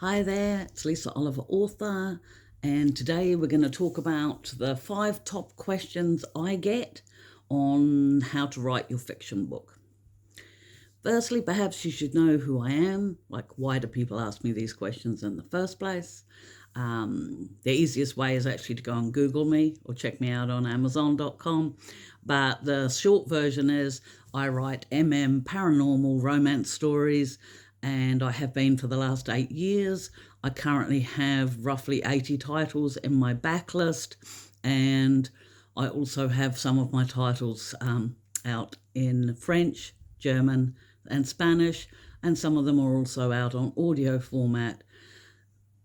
Hi there, it's Lisa Oliver, author, and today we're going to talk about the 5 top questions I get on how to write your fiction book. Firstly, perhaps you should know who I am, like why do people ask me these questions in the first place? The easiest way is actually to go and Google me or check me out on Amazon.com. But the short version is I write paranormal romance stories, and I have been for the last 8 years. I currently have roughly 80 titles in my backlist, and I also have some of my titles out in French, German, and Spanish, and some of them are also out on audio format.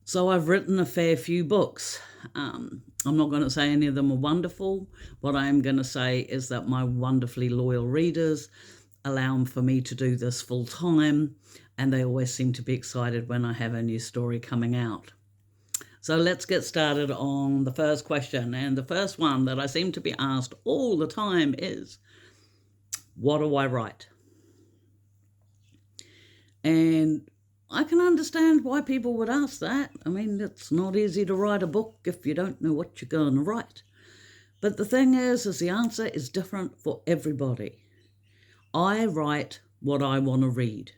So I've written a fair few books. I'm not going to say any of them are wonderful. What I am going to say is that my wonderfully loyal readers allow for me to do this full time, and they always seem to be excited when I have a new story coming out. So let's get started on the first question. And the first one that I seem to be asked all the time is, what do I write? And I can understand why people would ask that. I mean, it's not easy to write a book if you don't know what you're going to write. But the thing is the answer is different for everybody. I write what I want to read.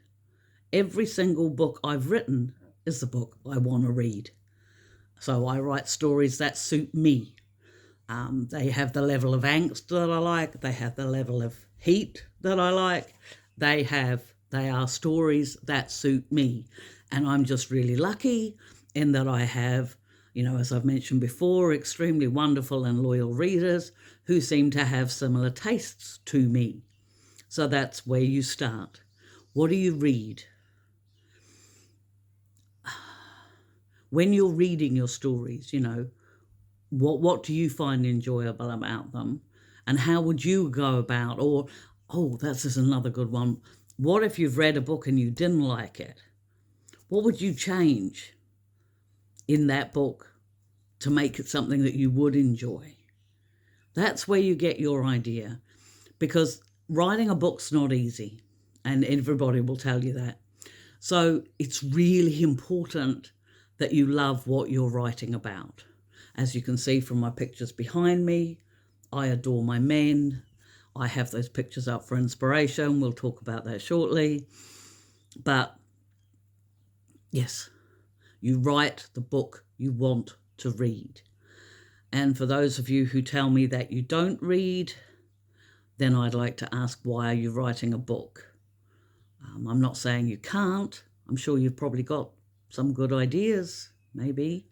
Every single book I've written is the book I want to read. So I write stories that suit me. They have the level of angst that I like. They have the level of heat that I like. They are stories that suit me. And I'm just really lucky in that I have, as I've mentioned before, extremely wonderful and loyal readers who seem to have similar tastes to me. So that's where you start. What do you read? When you're reading your stories, what do you find enjoyable about them? And how would you go about, this is another good one. What if you've read a book and you didn't like it? What would you change in that book to make it something that you would enjoy? That's where you get your idea, because writing a book's not easy, and everybody will tell you that. So it's really important that you love what you're writing about. As you can see from my pictures behind me, I adore my men. I have those pictures up for inspiration. We'll talk about that shortly. But yes, you write the book you want to read. And for those of you who tell me that you don't read, then I'd like to ask, why are you writing a book? I'm not saying you can't. I'm sure you've probably got some good ideas, maybe.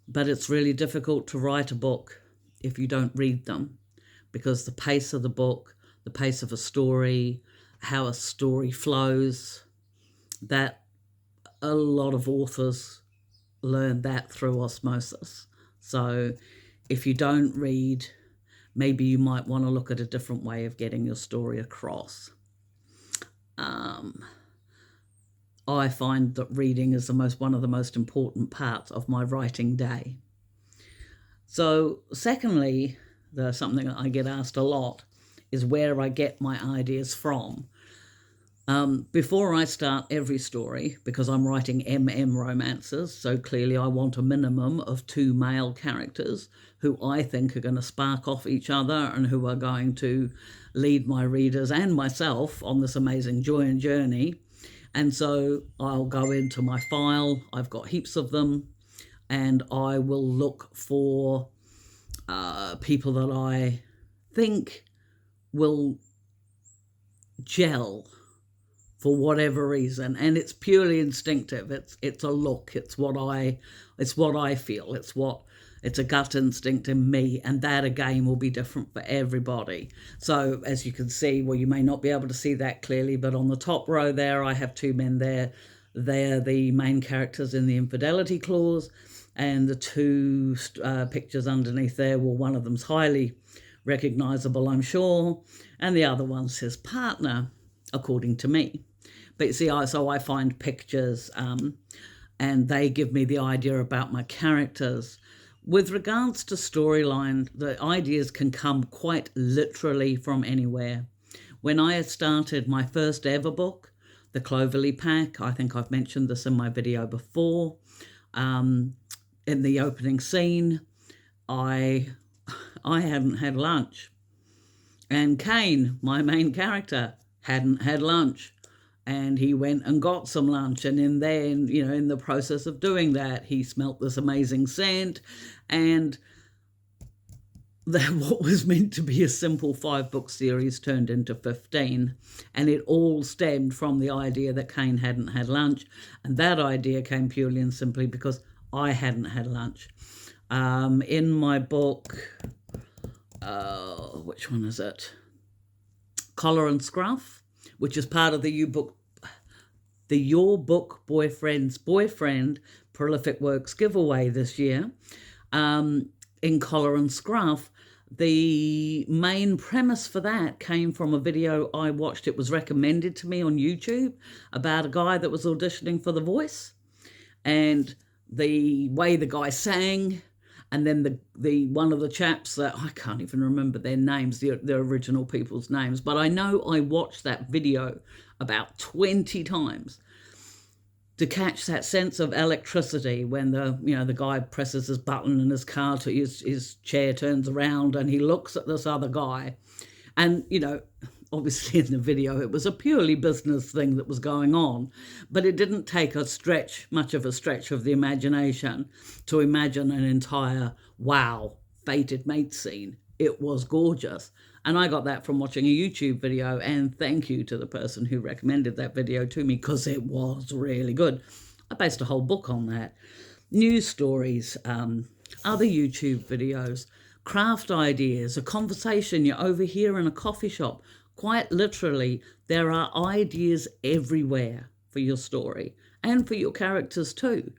But it's really difficult to write a book if you don't read them, because the pace of the book, the pace of a story, how a story flows, that a lot of authors learn that through osmosis. So if you don't read, maybe you might want to look at a different way of getting your story across. I find that reading is one of the most important parts of my writing day. So secondly, something that I get asked a lot is where I get my ideas from. Before I start every story, because I'm writing romances, so clearly I want a minimum of 2 male characters who I think are going to spark off each other and who are going to lead my readers and myself on this amazing joy and journey. And so I'll go into my file, I've got heaps of them, and I will look for people that I think will gel for whatever reason, and it's purely instinctive. It's a look. It's what I feel. It's a gut instinct in me, and that again will be different for everybody. So as you can see, well, you may not be able to see that clearly, but on the top row there, I have 2 men there. They're the main characters in the infidelity clause, and the 2 pictures underneath there, well, one of them's highly recognizable, I'm sure, and the other one's his partner, according to me. But you see, so I find pictures and they give me the idea about my characters. With regards to storyline, the ideas can come quite literally from anywhere. When I started my first ever book, the Cloverleaf pack. I think I've mentioned this in my video before. In the opening scene, I hadn't had lunch. And Kane, my main character, hadn't had lunch. And he went and got some lunch. And in the process of doing that, he smelt this amazing scent. And that what was meant to be a simple 5-book series turned into 15. And it all stemmed from the idea that Kane hadn't had lunch. And that idea came purely and simply because I hadn't had lunch. In my book, which one is it? Collar and Scruff, which is part of the Your Book Boyfriend's Boyfriend Prolific Works giveaway this year. In Collar and Scruff, the main premise for that came from a video I watched. It was recommended to me on YouTube about a guy that was auditioning for The Voice, and the way the guy sang, and then the one of the chaps that I can't even remember their names, the original people's names, but I know I watched that video about 20 times to catch that sense of electricity when the guy presses his button and his car to his chair turns around and he looks at this other guy. And, obviously in the video it was a purely business thing that was going on, but it didn't take much of a stretch of the imagination to imagine an entire fated mate scene. It was gorgeous. And I got that from watching a YouTube video, and thank you to the person who recommended that video to me because it was really good. I based a whole book on that. News stories, other YouTube videos, craft ideas, a conversation you overhear in a coffee shop. Quite literally, there are ideas everywhere for your story and for your characters too.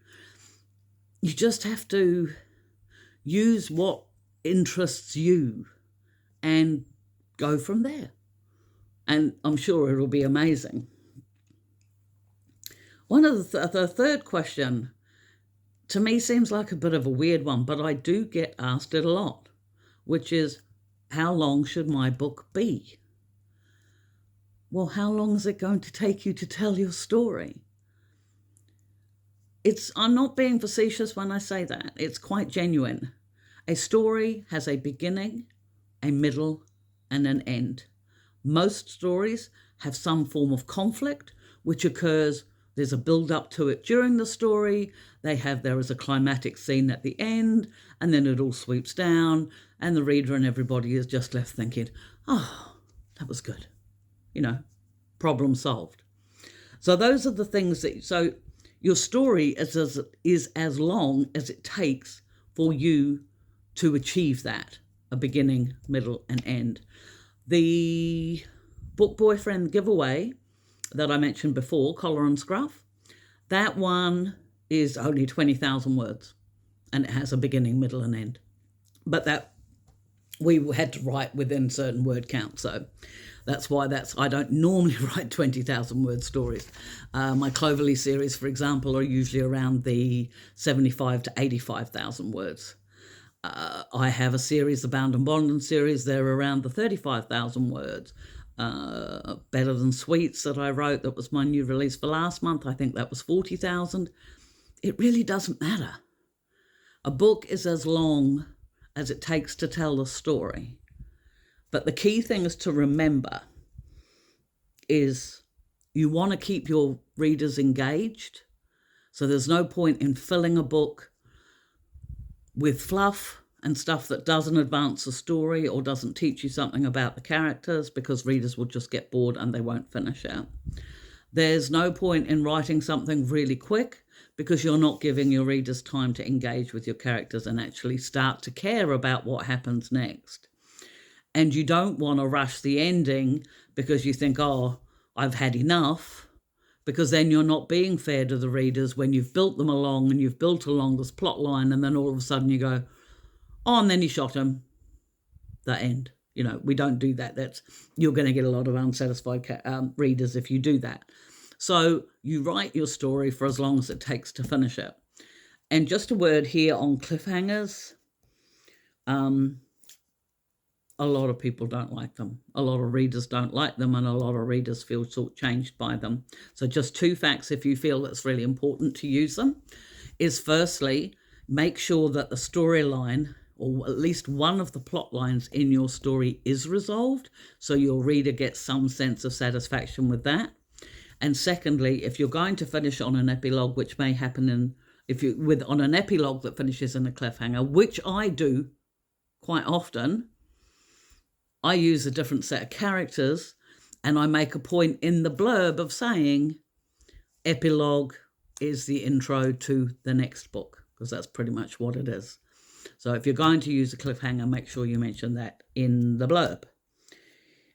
You just have to use what interests you and go from there. And I'm sure it'll be amazing. One of the third question to me seems like a bit of a weird one, but I do get asked it a lot, which is, how long should my book be? Well, how long is it going to take you to tell your story? I'm not being facetious when I say that. It's quite genuine. A story has a beginning, a middle, and an end. Most stories have some form of conflict which occurs. There's a build-up to it during the story. There is a climatic scene at the end, and then it all sweeps down, and the reader and everybody is just left thinking, oh, that was good. Problem solved. So those are the things so your story is as long as it takes for you to achieve that, a beginning, middle, and end. The Book Boyfriend giveaway that I mentioned before, Collar and Scruff, that one is only 20,000 words, and it has a beginning, middle, and end. But that we had to write within certain word count, so that's why I don't normally write 20,000 word stories. My Cloverleaf series, for example, are usually around the 75 to 85,000 words. I have a series, the Bound and Bonded series, they're around the 35,000 words. Better Than Sweets that I wrote, that was my new release for last month, I think that was 40,000. It really doesn't matter. A book is as long as it takes to tell the story. But the key thing is to remember is you want to keep your readers engaged. So there's no point in filling a book with fluff and stuff that doesn't advance the story or doesn't teach you something about the characters, because readers will just get bored and they won't finish it. There's no point in writing something really quick, because you're not giving your readers time to engage with your characters and actually start to care about what happens next. And you don't want to rush the ending because you think, oh, I've had enough, because then you're not being fair to the readers when you've built them along and you've built along this plot line, and then all of a sudden you go, oh, and then he shot him. The end. We don't do that. You're going to get a lot of unsatisfied readers if you do that. So you write your story for as long as it takes to finish it. And just a word here on cliffhangers. a lot of people don't like them. A lot of readers don't like them, and a lot of readers feel shortchanged by them. So just two facts, if you feel it's really important to use them, is firstly, make sure that the storyline, or at least one of the plot lines in your story, is resolved, so your reader gets some sense of satisfaction with that. And secondly, if you're going to finish on an epilogue, which may happen on an epilogue that finishes in a cliffhanger, which I do quite often, I use a different set of characters, and I make a point in the blurb of saying epilogue is the intro to the next book, because that's pretty much what it is. So if you're going to use a cliffhanger, make sure you mention that in the blurb.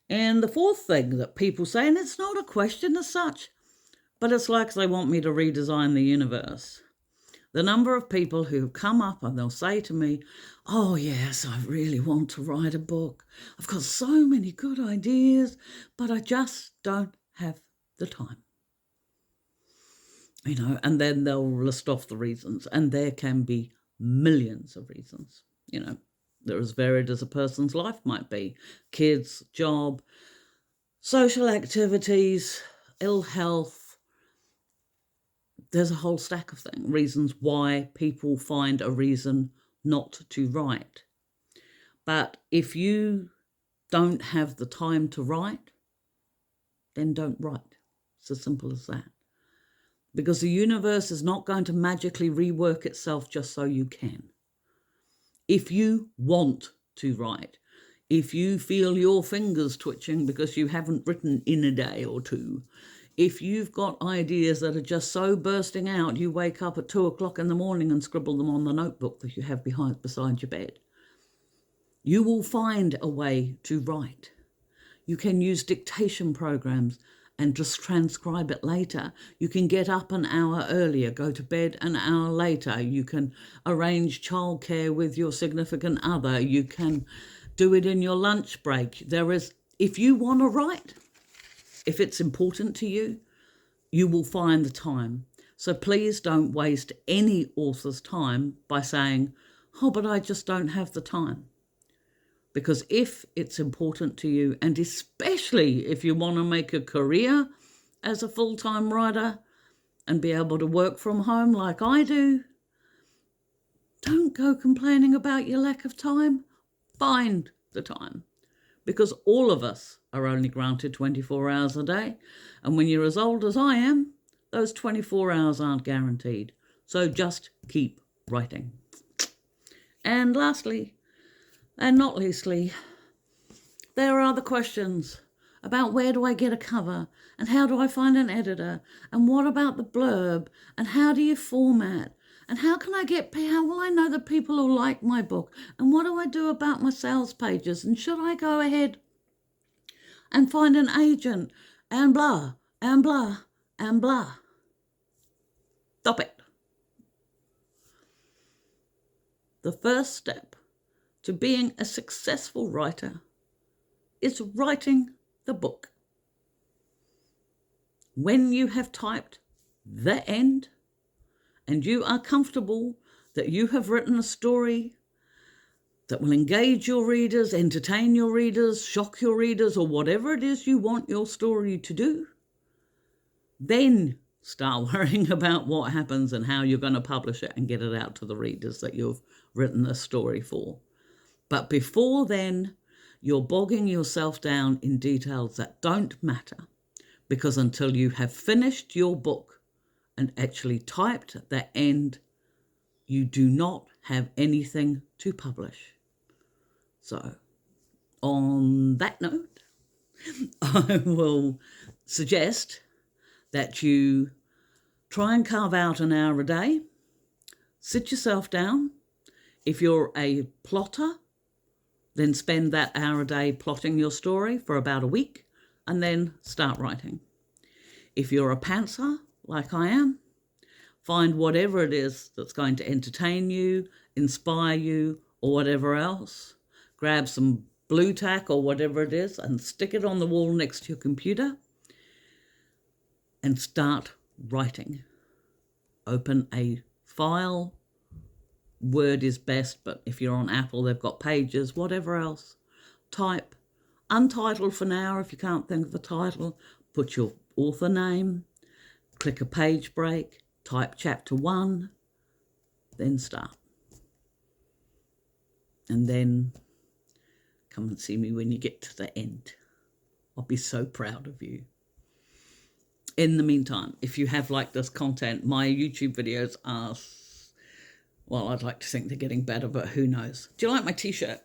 And the fourth thing that people say, and it's not a question as such, but it's like they want me to redesign the universe. The number of people who come up and they'll say to me, oh yes, I really want to write a book. I've got so many good ideas, but I just don't have the time. And then they'll list off the reasons, and there can be millions of reasons. They're as varied as a person's life might be: kids, job, social activities, ill health. There's a whole stack of reasons why people find a reason not to write. But if you don't have the time to write, then don't write. It's as simple as that. Because the universe is not going to magically rework itself just so you can. If you want to write, if you feel your fingers twitching because you haven't written in a day or two, if you've got ideas that are just so bursting out, you wake up at 2:00 in the morning and scribble them on the notebook that you have beside your bed, you will find a way to write. You can use dictation programs and just transcribe it later. You can get up an hour earlier, go to bed an hour later. You can arrange childcare with your significant other. You can do it in your lunch break. If you want to write, if it's important to you, you will find the time. So please don't waste any author's time by saying, oh, but I just don't have the time. Because if it's important to you, and especially if you want to make a career as a full-time writer and be able to work from home like I do, don't go complaining about your lack of time. Find the time. Because all of us are only granted 24 hours a day. And when you're as old as I am, those 24 hours aren't guaranteed. So just keep writing. And lastly, and not leastly, there are the questions about where do I get a cover, and how do I find an editor, and what about the blurb, and how do you format, and how will I know that people will like my book, and what do I do about my sales pages, and should I go ahead and find an agent, and blah, and blah, and blah. Stop it. The first step to being a successful writer is writing the book. When you have typed the end and you are comfortable that you have written a story that will engage your readers, entertain your readers, shock your readers, or whatever it is you want your story to do, then start worrying about what happens and how you're going to publish it and get it out to the readers that you've written the story for. But before then, you're bogging yourself down in details that don't matter, because until you have finished your book and actually typed the end, you do not have anything to publish. So, on that note, I will suggest that you try and carve out an hour a day, sit yourself down. If you're a plotter, then spend that hour a day plotting your story for about a week and then start writing. If you're a pantser, like I am, find whatever it is that's going to entertain you, inspire you, or whatever else. Grab some blue tack or whatever it is and stick it on the wall next to your computer and start writing. Open a file. Word is best, but if you're on Apple, they've got Pages, whatever else. type untitled for now. If you can't think of the title, put your author name, click a page break, type chapter 1, then start. And then come and see me when you get to the end. I'll be so proud of you. In the meantime, if you have liked this content, my YouTube videos are, well, I'd like to think they're getting better, but who knows? Do you like my t-shirt?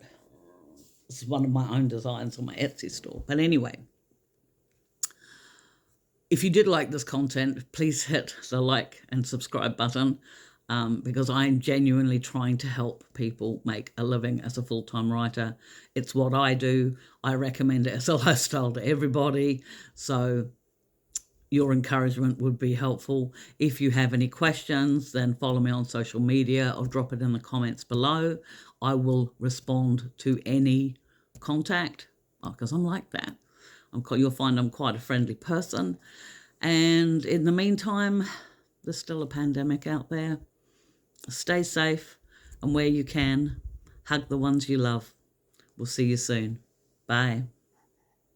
This is one of my own designs on my Etsy store. But anyway, if you did like this content, please hit the like and subscribe button, because I am genuinely trying to help people make a living as a full-time writer. It's what I do. I recommend it as a lifestyle to everybody. So your encouragement would be helpful. If you have any questions, then follow me on social media or drop it in the comments below. I will respond to any contact, because I'm like that. You'll find I'm quite a friendly person. And in the meantime, there's still a pandemic out there. Stay safe, and where you can, hug the ones you love. We'll see you soon. Bye.